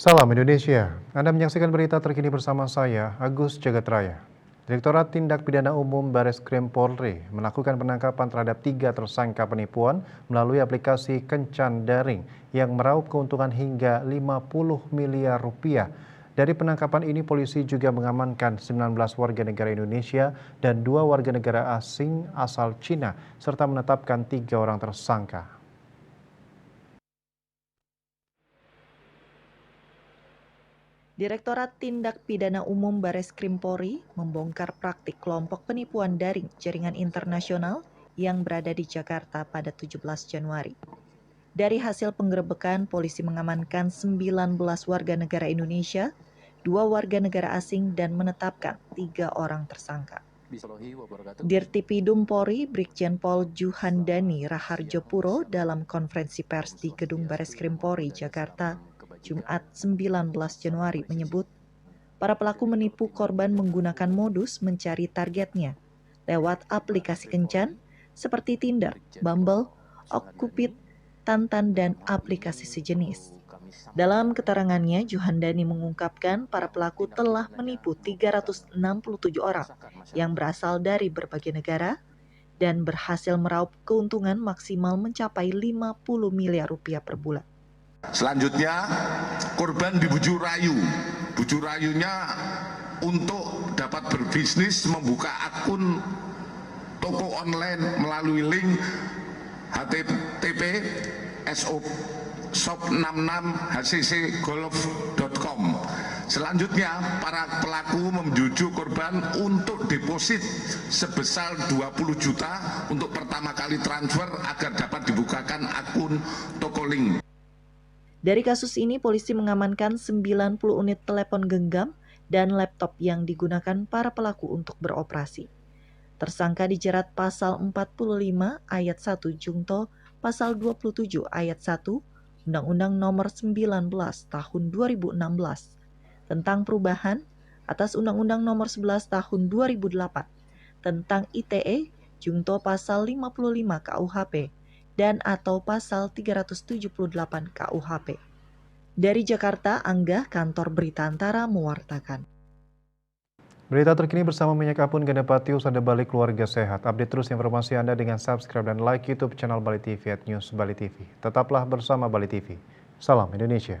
Salam Indonesia, Anda menyaksikan berita terkini bersama saya, Agus Jagatraya. Direktorat Tindak Pidana Umum Bareskrim Polri melakukan penangkapan terhadap 3 tersangka penipuan melalui aplikasi Kencan Daring yang meraup keuntungan hingga 50 miliar rupiah. Dari penangkapan ini, polisi juga mengamankan 19 warga negara Indonesia dan 2 warga negara asing asal Cina, serta menetapkan 3 orang tersangka. Direktorat Tindak Pidana Umum Bareskrim Polri membongkar praktik kelompok penipuan daring jaringan internasional yang berada di Jakarta pada 17 Januari. Dari hasil penggerebekan, polisi mengamankan 19 warga negara Indonesia, 2 warga negara asing, dan menetapkan 3 orang tersangka. Dirtipidum Polri, Brigjen Pol Juhandani Raharjo Puro dalam konferensi pers di Gedung Bareskrim Polri, Jakarta, Jumat 19 Januari menyebut, para pelaku menipu korban menggunakan modus mencari targetnya lewat aplikasi kencan seperti Tinder, Bumble, Okcupid, Tantan, dan aplikasi sejenis. Dalam keterangannya, Juhandani mengungkapkan para pelaku telah menipu 367 orang yang berasal dari berbagai negara dan berhasil meraup keuntungan maksimal mencapai 50 miliar rupiah per bulan. Selanjutnya, korban dibujuk rayu. Bujuk rayunya untuk dapat berbisnis membuka akun toko online melalui link http shop66hccgolf.com. Selanjutnya, para pelaku membujuk korban untuk deposit sebesar 20 juta untuk pertama kali transfer agar dapat dibukakan akun toko link. Dari kasus ini, polisi mengamankan 90 unit telepon genggam dan laptop yang digunakan para pelaku untuk beroperasi. Tersangka dijerat pasal 45 ayat 1 Jungto, pasal 27 ayat 1 Undang-Undang Nomor 19 Tahun 2016 tentang perubahan atas Undang-Undang Nomor 11 Tahun 2008 tentang ITE, Jungto pasal 55 KUHP dan atau pasal 378 KUHP. Dari Jakarta, Angga, Kantor Berita Antara mewartakan. Berita terkini bersama Minyak Apun Gandapatius, Anda balik keluarga sehat. Update terus informasi Anda dengan subscribe dan like YouTube channel Bali TV @News Bali TV. Tetaplah bersama Bali TV. Salam Indonesia.